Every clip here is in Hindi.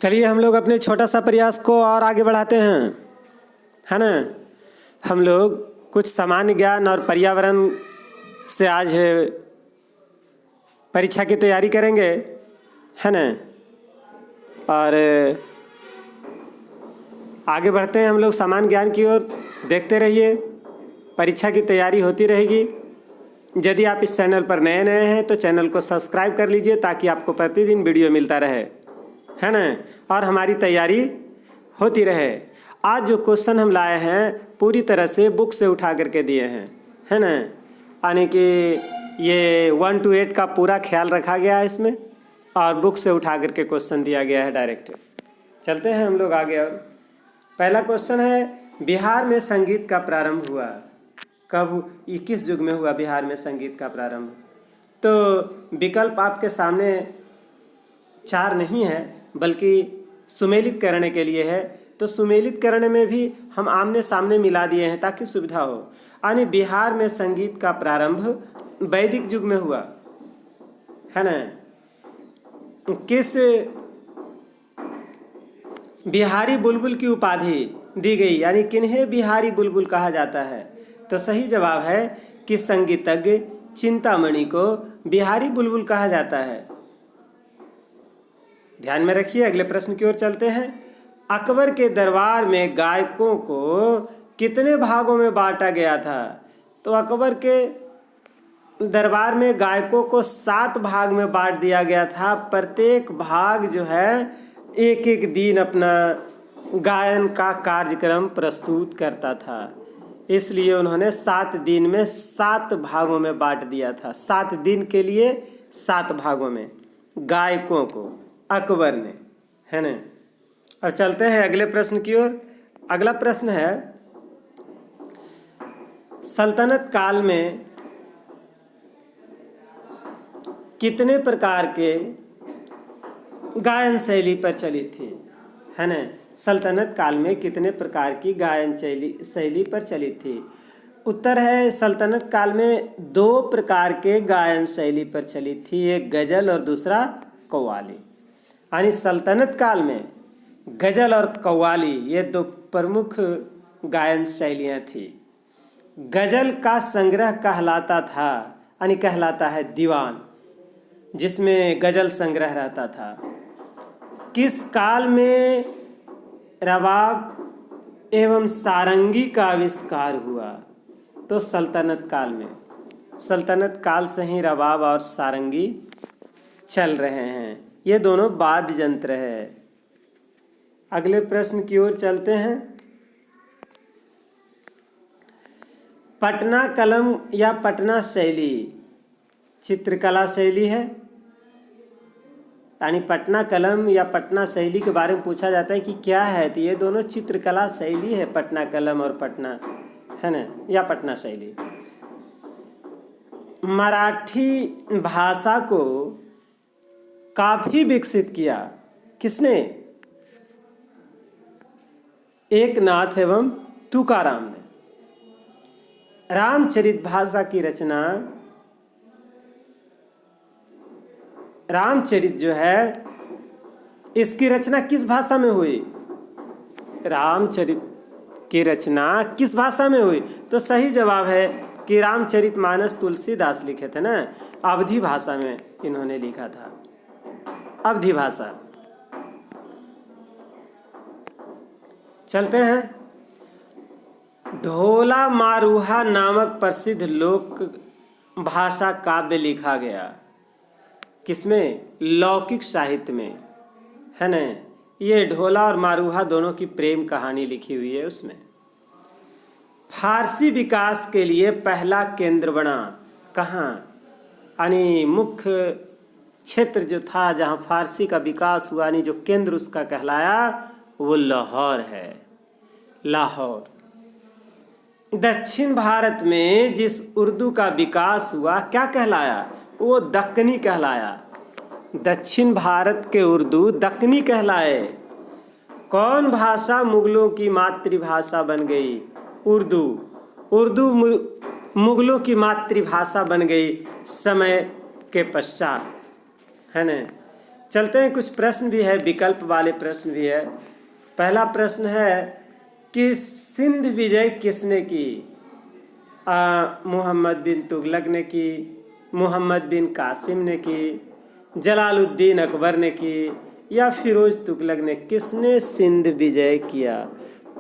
चलिए हम लोग अपने छोटा सा प्रयास को और आगे बढ़ाते हैं, है ना। हम लोग कुछ सामान्य ज्ञान और पर्यावरण से आज परीक्षा की तैयारी करेंगे, है ना। और आगे बढ़ते हैं हम लोग सामान्य ज्ञान की ओर। देखते रहिए, परीक्षा की तैयारी होती रहेगी। यदि आप इस चैनल पर नए हैं तो चैनल को सब्सक्राइब कर लीजिए ताकि आपको प्रतिदिन वीडियो मिलता रहे, है ना। और हमारी तैयारी होती रहे। आज जो क्वेश्चन हम लाए हैं पूरी तरह से बुक से उठा करके दिए हैं, है ना। यानी कि ये 1 to 8 का पूरा ख्याल रखा गया है इसमें, और बुक से उठा करके क्वेश्चन दिया गया है डायरेक्ट। चलते हैं हम लोग आगे। और पहला क्वेश्चन है, बिहार में संगीत का प्रारंभ हुआ कब, किस युग में हुआ बिहार में संगीत का प्रारंभ। तो विकल्प आपके सामने 4 नहीं है बल्कि सुमेलित करने के लिए है। तो सुमेलित करने में भी हम आमने सामने मिला दिए हैं ताकि सुविधा हो। यानी बिहार में संगीत का प्रारंभ वैदिक युग में हुआ, है ना। किस बिहारी बुलबुल की उपाधि दी गई, यानी किन्हें बिहारी बुलबुल कहा जाता है। तो सही जवाब है कि संगीतज्ञ चिंतामणि को बिहारी बुलबुल कहा जाता है। ध्यान में रखिए। अगले प्रश्न की ओर चलते हैं। अकबर के दरबार में गायकों को कितने भागों में बांटा गया था। तो अकबर के दरबार में गायकों को 7 भाग में बांट दिया गया था। प्रत्येक भाग जो है एक एक दिन अपना गायन का कार्यक्रम प्रस्तुत करता था, इसलिए उन्होंने 7 दिन में 7 भागों में बांट दिया था। 7 दिन के लिए 7 भागों में गायकों को अकबर ने, है ना। और चलते हैं अगले प्रश्न की ओर। अगला प्रश्न है, सल्तनत काल में कितने प्रकार के गायन शैली प्रचलित थी, है ना। सल्तनत काल में कितने प्रकार की गायन शैली प्रचलित थी। उत्तर है, सल्तनत काल में 2 प्रकार के गायन शैली प्रचलित थी, एक गजल और दूसरा कव्वाली। यानी सल्तनत काल में गजल और कव्वाली ये 2 प्रमुख गायन शैलियाँ थी। गजल का संग्रह कहलाता था, यानी कहलाता है दीवान, जिसमें गजल संग्रह रहता था। किस काल में रबाब एवं सारंगी का आविष्कार हुआ। तो सल्तनत काल में। सल्तनत काल से ही रबाब और सारंगी चल रहे हैं। ये दोनों वाद्य यंत्र है। अगले प्रश्न की ओर चलते हैं। पटना कलम या पटना शैली चित्रकला शैली है। यानी पटना कलम या पटना शैली के बारे में पूछा जाता है कि क्या है, तो ये दोनों चित्रकला शैली है, पटना कलम और पटना, है ना, या पटना शैली। मराठी भाषा को काफी विकसित किया किसने। एकनाथ एवं तुकाराम ने। रामचरित भाषा की रचना, रामचरित जो है इसकी रचना किस भाषा में हुई। रामचरित की रचना किस भाषा में हुई। तो सही जवाब है कि रामचरितमानस तुलसीदास लिखे थे ना, अवधी भाषा में इन्होंने लिखा था, अवधी भाषा। चलते हैं। ढोला मारूहा नामक प्रसिद्ध लोक भाषा काव्य लिखा गया किसमें, लौकिक साहित्य में, है ना। ये ढोला और मारूहा दोनों की प्रेम कहानी लिखी हुई है उसमें। फारसी विकास के लिए पहला केंद्र बना कहाँ, यानी मुख्य क्षेत्र जो था जहाँ फारसी का विकास हुआ, यानी जो केंद्र उसका कहलाया वो लाहौर है, लाहौर। दक्षिण भारत में जिस उर्दू का विकास हुआ क्या कहलाया, वो दक्कनी कहलाया। दक्षिण भारत के उर्दू दक्कनी कहलाए। कौन भाषा मुगलों की मातृभाषा बन गई, उर्दू। उर्दू मुगलों की मातृभाषा बन गई समय के पश्चात, है ना। चलते हैं, कुछ प्रश्न भी है, विकल्प वाले प्रश्न भी है। पहला प्रश्न है कि सिंध विजय किसने की? मोहम्मद बिन तुगलक ने की, मोहम्मद बिन कासिम ने की, जलालुद्दीन अकबर ने की, या फिरोज तुगलक ने? किसने सिंध विजय किया?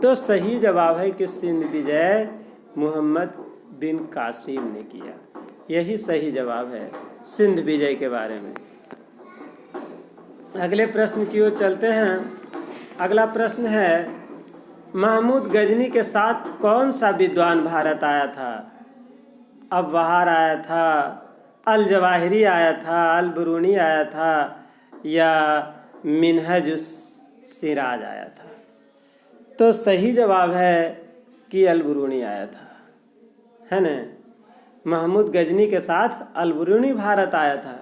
तो सही जवाब है कि सिंध विजय मोहम्मद बिन कासिम ने किया। यही सही जवाब है सिंध विजय के बारे में। अगले प्रश्न की ओर चलते हैं। अगला प्रश्न है, महमूद गजनी के साथ कौन सा विद्वान भारत आया था? अबहार आया था, अल जवाहिरी आया था, अल बुरूनी आया था, या मिनहजुस सिराज आया था? तो सही जवाब है कि अल बुरूनी आया था, है ना। महमूद गजनी के साथ अल बुरूनी भारत आया था।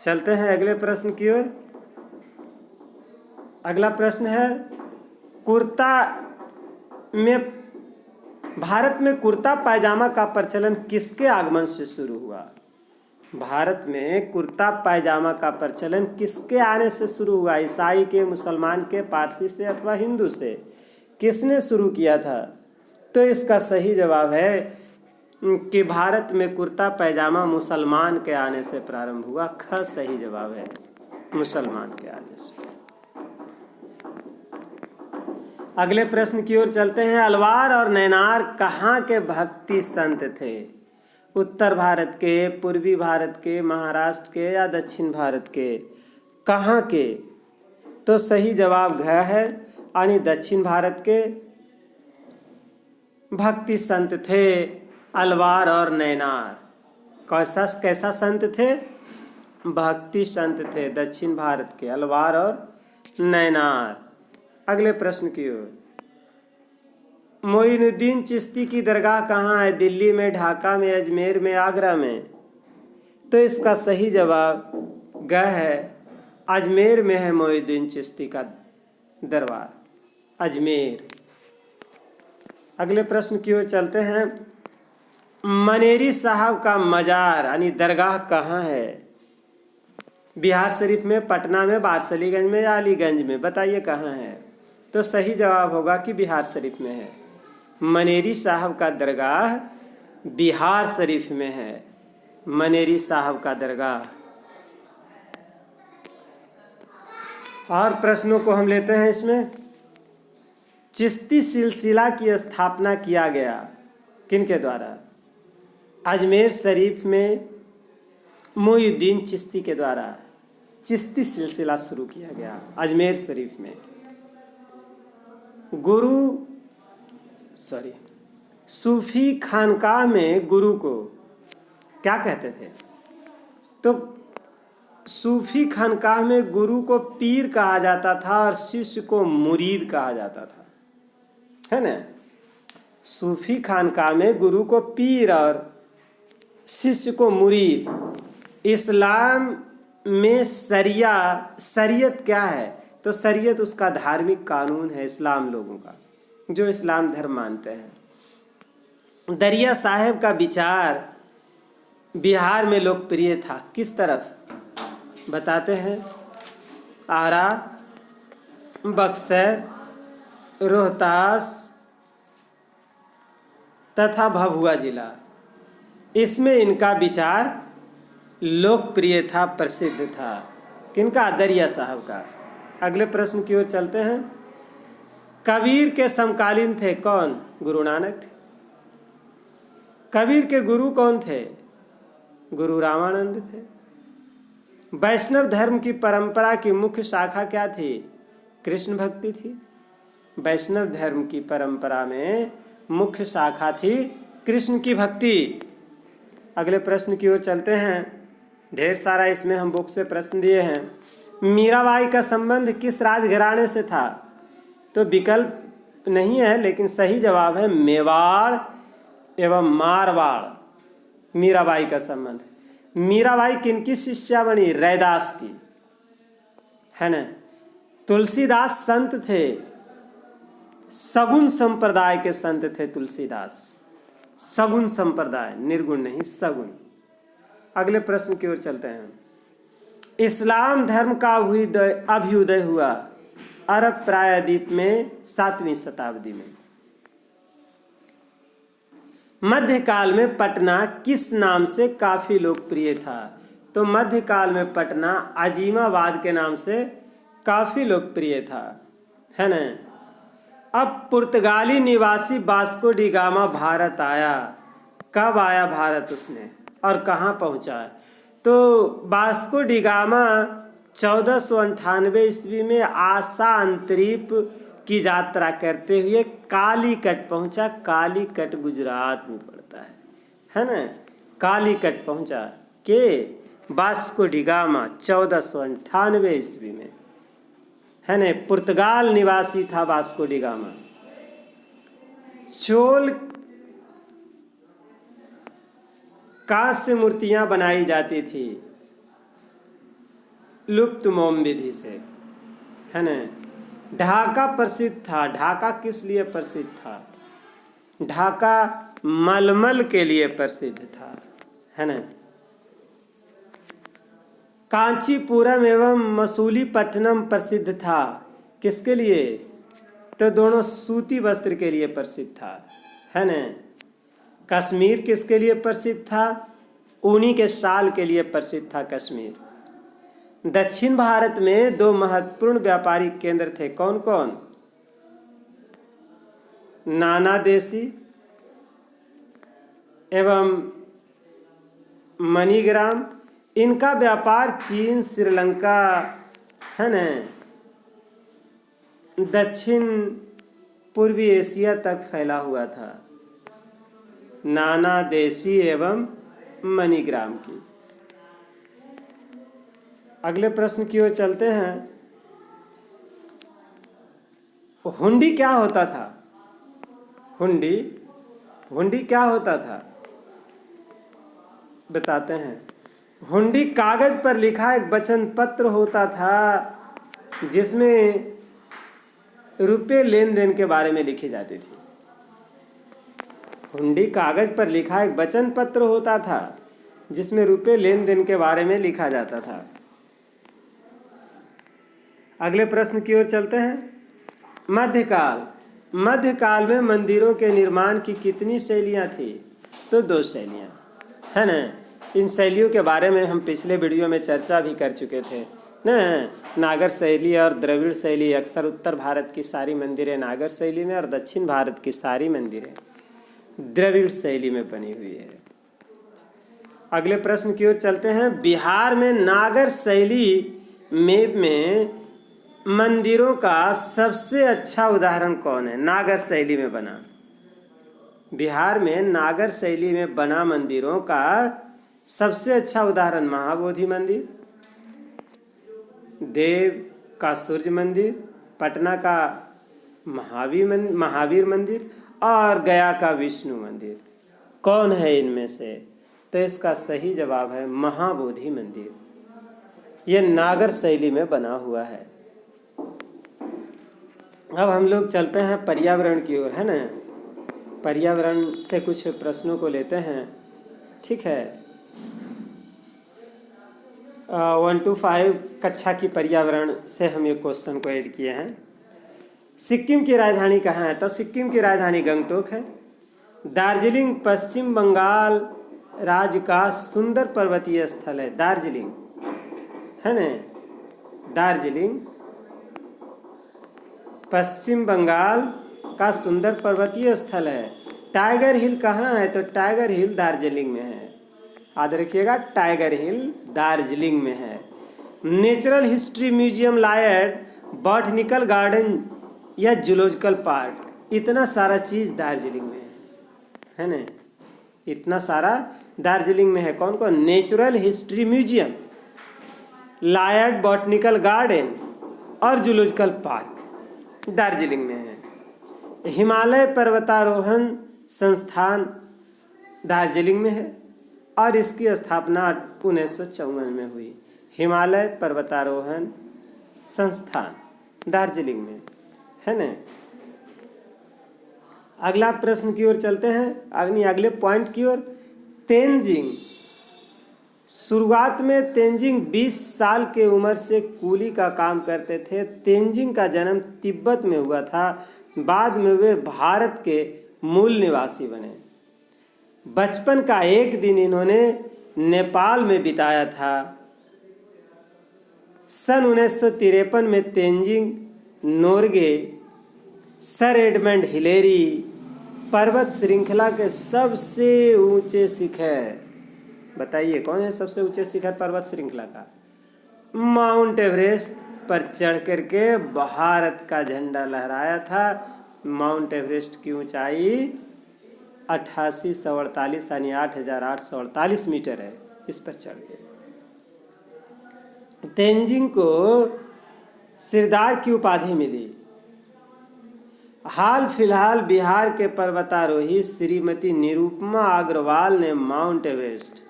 चलते हैं अगले प्रश्न की ओर। अगला प्रश्न है, कुर्ता में भारत में कुर्ता पायजामा का प्रचलन किसके आगमन से शुरू हुआ? भारत में कुर्ता पायजामा का प्रचलन किसके आने से शुरू हुआ? ईसाई के, मुसलमान के, पारसी से, अथवा हिंदू से? किसने शुरू किया था? तो इसका सही जवाब है कि भारत में कुर्ता पैजामा मुसलमान के आने से प्रारंभ हुआ। ख सही जवाब है, मुसलमान के आने से। अगले प्रश्न की ओर चलते हैं। अलवार और नैनार कहाँ के भक्ति संत थे? उत्तर भारत के, पूर्वी भारत के, महाराष्ट्र के, या दक्षिण भारत के? कहाँ के? तो सही जवाब घ है, यानी दक्षिण भारत के भक्ति संत थे अलवार और नैनार। कैसा संत थे? भक्ति संत थे दक्षिण भारत के, अलवार और नैनार। अगले प्रश्न की ओर। मोइनुद्दीन चिश्ती की दरगाह कहाँ है? दिल्ली में, ढाका में, अजमेर में, आगरा में? तो इसका सही जवाब ग है, अजमेर में है मोइनुद्दीन चिश्ती का दरबार, अजमेर। अगले प्रश्न की ओर चलते हैं। मनेरी साहब का मजार यानी दरगाह कहाँ है? बिहार शरीफ में, पटना में, बारसलीगंज में, या अलीगंज में? बताइए कहाँ है? तो सही जवाब होगा कि बिहार शरीफ में है। मनेरी साहब का दरगाह बिहार शरीफ में है, मनेरी साहब का दरगाह। और प्रश्नों को हम लेते हैं इसमें। चिश्ती सिलसिला की स्थापना किया गया किनके द्वारा? अजमेर शरीफ में मोइनुद्दीन चिश्ती के द्वारा चिश्ती सिलसिला शुरू किया गया अजमेर शरीफ में। सूफी खानकाह में गुरु को क्या कहते थे? तो सूफी खानकाह में गुरु को पीर कहा जाता था और शिष्य को मुरीद कहा जाता था, है ना। सूफी खानकाह में गुरु को पीर और शिष्य को मुरीद। इस्लाम में शरीयत क्या है? तो शरीयत उसका धार्मिक कानून है इस्लाम लोगों का, जो इस्लाम धर्म मानते हैं। दरिया साहेब का विचार बिहार में लोकप्रिय था किस तरफ? बताते हैं। आरा, बक्सर, रोहतास तथा भभुआ जिला, इसमें इनका विचार लोकप्रिय था, प्रसिद्ध था। किनका? दरिया साहब का। अगले प्रश्न की ओर चलते हैं। कबीर के समकालीन थे कौन? गुरु नानक थे। कबीर के गुरु कौन थे? गुरु रामानंद थे। वैष्णव धर्म की परंपरा की मुख्य शाखा क्या थी? कृष्ण भक्ति थी। वैष्णव धर्म की परंपरा में मुख्य शाखा थी कृष्ण की भक्ति। अगले प्रश्न की ओर चलते हैं। ढेर सारा इसमें हम बुक से प्रश्न दिए हैं। मीराबाई का संबंध किस राजघराने से था? तो विकल्प नहीं है, लेकिन सही जवाब है मेवाड़ एवं मारवाड़। मीराबाई का संबंध। मीराबाई किनकी शिष्या बनी? रैदास की, है ना। तुलसीदास संत थे, सगुन संप्रदाय के संत थे तुलसीदास। सगुन संप्रदाय, निर्गुण नहीं, सगुन। अगले प्रश्न की ओर चलते हैं। इस्लाम धर्म का अभ्युदय हुआ अरब प्रायद्वीप में 7वीं शताब्दी में। मध्यकाल में पटना किस नाम से काफी लोकप्रिय था? तो मध्यकाल में पटना अजीमाबाद के नाम से काफी लोकप्रिय था, है ना। अब पुर्तगाली निवासी वास्को डी गामा भारत आया। कब आया भारत उसने और कहाँ पहुँचा? तो वास्को डी गामा 1498 ईस्वी में आशा अंतरीप की यात्रा करते हुए कालीकट पहुंचा। कालीकट गुजरात में पड़ता है ना। कालीकट पहुंचा के वास्को डी गामा 1498 ईस्वी में, है ना। पुर्तगाल निवासी था वास्को डी गामा। चोल कांस्य मूर्तियां बनाई जाती थी लुप्त मोम विधि से, है ना। ढाका प्रसिद्ध था। ढाका किस लिए प्रसिद्ध था? ढाका मलमल के लिए प्रसिद्ध था, है ना। कांचीपुरम एवं मसूलीपट्टनम प्रसिद्ध था। किसके लिए? तो दोनों सूती वस्त्र के लिए प्रसिद्ध था, है ना। कश्मीर किसके लिए प्रसिद्ध था? ऊनी के शाल के लिए प्रसिद्ध था कश्मीर। दक्षिण भारत में 2 महत्वपूर्ण व्यापारिक केंद्र थे। कौन कौन? नाना देशी एवं मणिग्राम। इनका व्यापार चीन, श्रीलंका, है ना, दक्षिण पूर्वी एशिया तक फैला हुआ था। नाना देशी एवं मणिग्राम की। अगले प्रश्न की ओर चलते हैं। हुंडी क्या होता था? हुंडी क्या होता था बताते हैं। हुंडी कागज पर लिखा एक वचन पत्र होता था जिसमें रुपये लेन देन के बारे में लिखी जाती थी। हुंडी कागज पर लिखा एक वचन पत्र होता था जिसमें रुपये लेन देन के बारे में लिखा जाता था। अगले प्रश्न की ओर चलते हैं। मध्यकाल में मंदिरों के निर्माण की कितनी शैलियाँ थी? तो 2 शैलियाँ, है ना। इन शैलियों के बारे में हम पिछले वीडियो में चर्चा भी कर चुके थे ना। नागर शैली और द्रविड़ शैली। अक्सर उत्तर भारत की सारी मंदिरें नागर शैली में और दक्षिण भारत की सारी मंदिरें द्रविड़ शैली में बनी हुई है। अगले प्रश्न की ओर चलते हैं। बिहार में नागर शैली में मंदिरों का सबसे अच्छा उदाहरण कौन है? नागर शैली में बना। बिहार में नागर शैली में बना मंदिरों का सबसे अच्छा उदाहरण महाबोधि मंदिर, देव का सूर्य मंदिर, पटना का महावीर मंदिर और गया का विष्णु मंदिर। कौन है इनमें से? तो इसका सही जवाब है महाबोधि मंदिर। यह नागर शैली में बना हुआ है। अब हम लोग चलते हैं पर्यावरण की ओर, है ना। पर्यावरण से कुछ प्रश्नों को लेते हैं, ठीक है। 1 to 5 कक्षा की पर्यावरण से हम ये क्वेश्चन को ऐड किए हैं। सिक्किम की राजधानी कहाँ है? तो सिक्किम की राजधानी गंगटोक है। दार्जिलिंग पश्चिम बंगाल राज्य का सुंदर पर्वतीय स्थल है। दार्जिलिंग, है ना। दार्जिलिंग पश्चिम बंगाल का सुंदर पर्वतीय स्थल है। टाइगर हिल कहाँ है? तो टाइगर हिल दार्जिलिंग में है। याद रखिएगा, टाइगर हिल दार्जिलिंग में है। Natural history museum, Lloyd, botanical garden या जूलॉजिकल पार्क, इतना सारा चीज़ दार्जिलिंग में है ना। इतना सारा दार्जिलिंग में है। कौन कौन? Natural history museum, Lloyd, botanical garden और जूलॉजिकल पार्क दार्जिलिंग में है। हिमालय पर्वतारोहण संस्थान दार्जिलिंग में है और इसकी स्थापना 1954 में हुई। हिमालय पर्वतारोहण संस्थान दार्जिलिंग में, है ना। अगला प्रश्न की ओर चलते हैं, अगले पॉइंट की ओर। तेंजिंग शुरुआत में तेंजिंग 20 साल के उम्र से कूली का काम करते थे। तेंजिंग का जन्म तिब्बत में हुआ था। बाद में वे भारत के मूल निवासी बने। बचपन का एक दिन इन्होंने नेपाल में बिताया था। सन 1953 में Tenzing Norgay, sir Edmund Hillary पर्वत श्रृंखला के सबसे ऊंचे शिखर, बताइए कौन है सबसे ऊंचे शिखर पर्वत श्रृंखला का? माउंट एवरेस्ट पर चढ़ करके भारत का झंडा लहराया था। माउंट एवरेस्ट की ऊंचाई 8848 यानी 8848 मीटर है। इस पर चढ़ गए। तेंजिंग को सिरदार की उपाधि मिली। हाल फिलहाल बिहार के पर्वतारोही श्रीमती निरुपमा अग्रवाल ने माउंट एवरेस्ट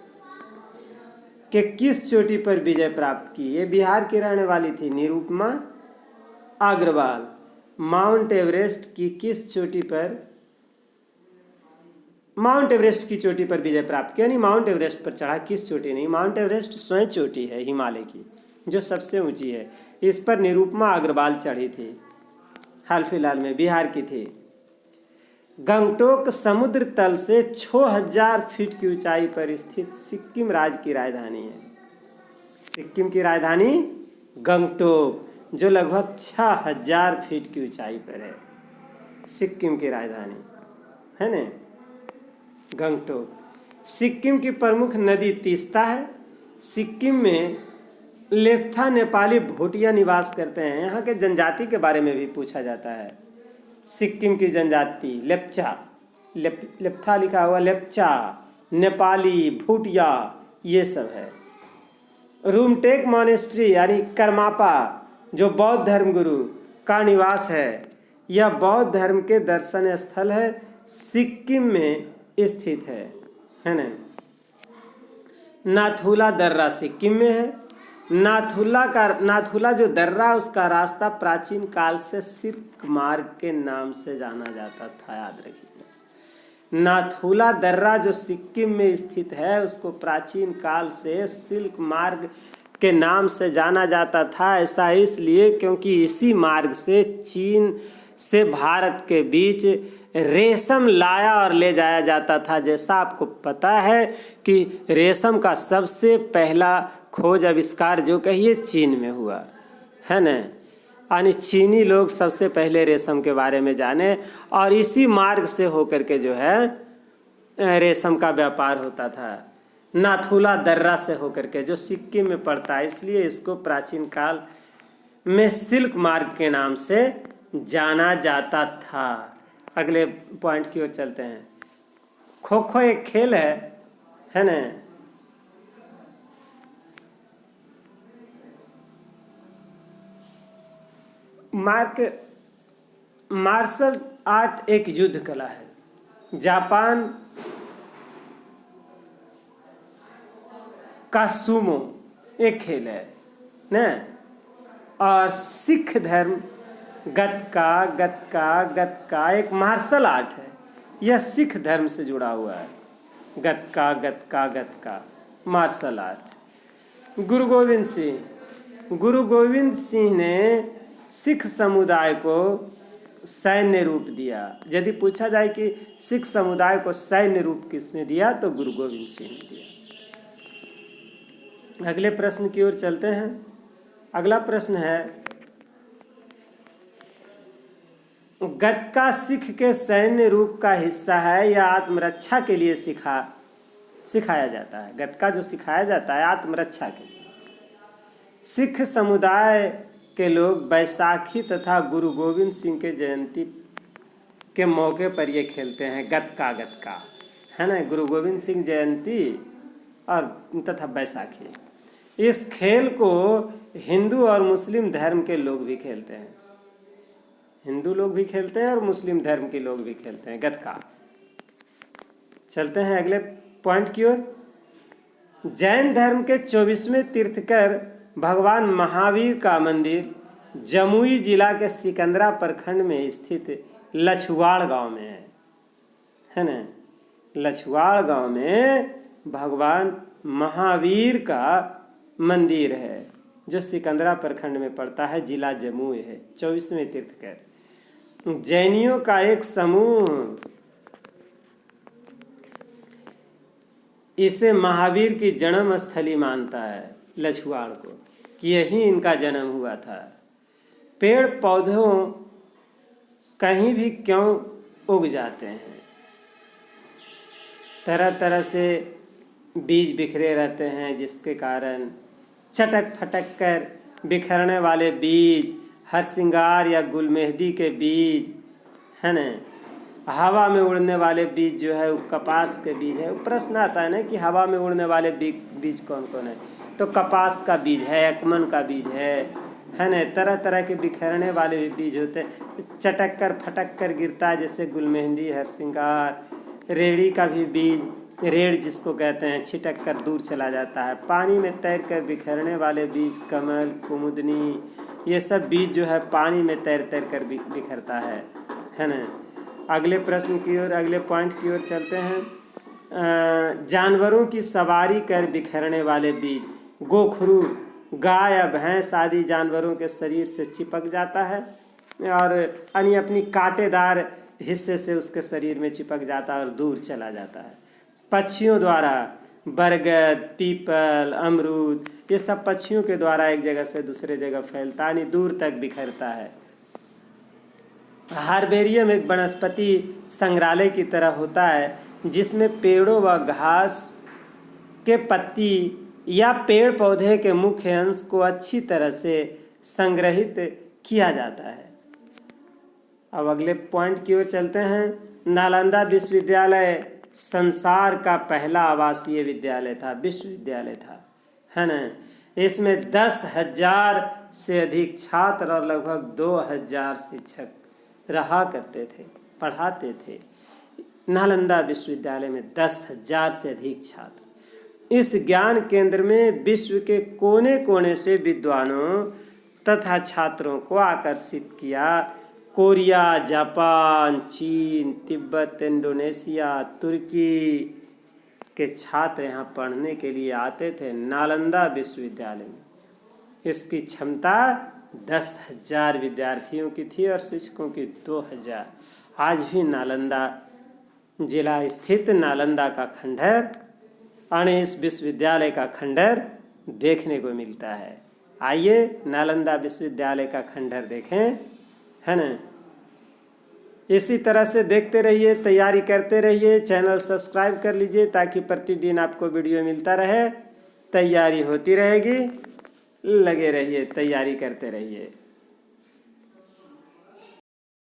के किस चोटी पर विजय प्राप्त की? ये बिहार की रहने वाली थी निरुपमा अग्रवाल। माउंट एवरेस्ट की किस चोटी पर? माउंट एवरेस्ट की चोटी पर विजय प्राप्त किया। यानी माउंट एवरेस्ट पर चढ़ा, किस चोटी नहीं। माउंट एवरेस्ट स्वयं चोटी है हिमालय की जो सबसे ऊंची है। इस पर निरुपमा अग्रवाल चढ़ी थी। हाल फिलहाल में बिहार की थी। गंगटोक समुद्र तल से 6000 फीट की ऊंचाई पर स्थित सिक्किम राज्य की राजधानी है। सिक्किम की राजधानी गंगटोक, जो लगभग 6000 फीट की ऊंचाई पर है। सिक्किम की राजधानी है ना गंगटोक। सिक्किम की प्रमुख नदी तीस्ता है। सिक्किम में लेप्था नेपाली भोटिया निवास करते हैं। यहाँ के जनजाति के बारे में भी पूछा जाता है। सिक्किम की जनजाति लेप्चा, लेप्था लिखा हुआ, लेप्चा, नेपाली, भूटिया, ये सब है। रूमटेक मॉनेस्ट्री यानी करमापा, जो बौद्ध धर्मगुरु का निवास है, यह बौद्ध धर्म के दर्शन स्थल है। सिक्किम में स्थित है ना। नाथुला दर्रा सिक्किम में है। नाथुला जो दर्रा, उसका रास्ता प्राचीन काल से सिल्क मार्ग के नाम से जाना जाता था। याद रखिए, नाथुला दर्रा जो सिक्किम में स्थित है, उसको प्राचीन काल से सिल्क मार्ग के नाम से जाना जाता था। ऐसा इसलिए क्योंकि इसी मार्ग से चीन से भारत के बीच रेशम लाया और ले जाया जाता था। जैसा आपको पता है कि रेशम का सबसे पहला खोज आविष्कार जो कहिए चीन में हुआ है ना। यानी चीनी लोग सबसे पहले रेशम के बारे में जाने, और इसी मार्ग से होकर के जो है रेशम का व्यापार होता था। नाथुला दर्रा से होकर के, जो सिक्किम में पड़ता है, इसलिए इसको प्राचीन काल में सिल्क मार्ग के नाम से जाना जाता था। अगले पॉइंट की ओर चलते हैं। खो खो एक खेल है ना। मार्शल आर्ट एक युद्ध कला है। जापान का सूमो एक खेल है ना। और सिख धर्म गतका एक मार्शल आर्ट है। यह सिख धर्म से जुड़ा हुआ है। गतका मार्शल आर्ट। गुरु गोविंद सिंह ने सिख समुदाय को सैन्य रूप दिया। यदि पूछा जाए कि सिख समुदाय को सैन्य रूप किसने दिया, तो गुरु गोविंद सिंह ने दिया। अगले प्रश्न की ओर चलते हैं। अगला प्रश्न है, गतका सिख के सैन्य रूप का हिस्सा है या आत्मरक्षा के लिए सिखाया जाता है? गतका जो सिखाया जाता है आत्मरक्षा के लिए। सिख समुदाय के लोग बैसाखी तथा गुरु गोविंद सिंह के जयंती के मौके पर ये खेलते हैं। गतका है ना, गुरु गोविंद सिंह जयंती और तथा बैसाखी। इस खेल को हिंदू और मुस्लिम धर्म के लोग भी खेलते हैं। हिंदू लोग भी खेलते हैं और मुस्लिम धर्म के लोग भी खेलते हैं गतका। चलते हैं अगले पॉइंट की ओर। जैन धर्म के 24वें तीर्थकर भगवान महावीर का मंदिर जमुई जिला के सिकंदरा प्रखंड में स्थित लछुआड़ गांव में है ना। लछुआड़ गांव में भगवान महावीर का मंदिर है जो सिकंदरा प्रखंड में पड़ता है, जिला जमुई है। 24वें तीर्थंकर। जैनियों का एक समूह इसे महावीर की जन्म स्थली मानता है, लछुआड़ को, कि यही इनका जन्म हुआ था। पेड़ पौधों कहीं भी क्यों उग जाते हैं, तरह तरह से बीज बिखरे रहते हैं, जिसके कारण चटक फटक कर बिखरने वाले बीज, हरसिंगार या गुलमेहदी के बीज है न, हवा में उड़ने वाले बीज जो है वो कपास के बीज है। प्रश्न आता है ना कि हवा में उड़ने वाले बीज कौन कौन है, तो कपास का बीज है, अकमन का बीज है न। तरह तरह के बिखरने वाले भी बीज होते हैं, चटक कर फटक कर गिरता है, जैसे गुलमेहंदी, हरसिंगार। रेड़ी का भी बीज, रेड़ जिसको कहते हैं, छिटक कर दूर चला जाता है। पानी में तैर कर बिखरने वाले बीज, कमल, कुमुदनी, ये सब बीज जो है पानी में तैर तैर कर बिखरता है न। अगले प्रश्न की ओर, अगले पॉइंट की ओर चलते हैं। जानवरों की सवारी कर बिखरने वाले बीज, गोखरू, गाय या भैंस आदि जानवरों के शरीर से चिपक जाता है और अन्य अपनी कांटेदार हिस्से से उसके शरीर में चिपक जाता है और दूर चला जाता है। पक्षियों द्वारा, बरगद, पीपल, अमरूद, ये सब पक्षियों के द्वारा एक जगह से दूसरे जगह फैलता है, दूर तक बिखरता है। हार्बेरियम एक वनस्पति संग्रहालय की तरह होता है, जिसमें पेड़ों व घास के पत्ती या पेड़ पौधे के मुख्य अंश को अच्छी तरह से संग्रहित किया जाता है। अब अगले पॉइंट की ओर चलते हैं। नालंदा विश्वविद्यालय संसार का पहला आवासीय विद्यालय था, विश्वविद्यालय था, है ना। इसमें 10,000 से अधिक छात्र और लगभग 2,000 शिक्षक रहा करते थे, पढ़ाते थे। नालंदा विश्वविद्यालय में 10,000 से अधिक छात्र। इस ज्ञान केंद्र में विश्व के कोने कोने से विद्वानों तथा छात्रों को आकर्षित किया। कोरिया, जापान, चीन, तिब्बत, इंडोनेशिया, तुर्की के छात्र यहाँ पढ़ने के लिए आते थे नालंदा विश्वविद्यालय में। इसकी क्षमता 10,000 विद्यार्थियों की थी और शिक्षकों की 2,000। आज भी नालंदा जिला स्थित नालंदा का खंडहर और इस विश्वविद्यालय का खंडहर देखने को मिलता है। आइए नालंदा विश्वविद्यालय का खंडहर देखें, है ना। इसी तरह से देखते रहिए, तैयारी करते रहिए। चैनल सब्सक्राइब कर लीजिए ताकि प्रतिदिन आपको वीडियो मिलता रहे। तैयारी होती रहेगी, लगे रहिए, तैयारी करते रहिए।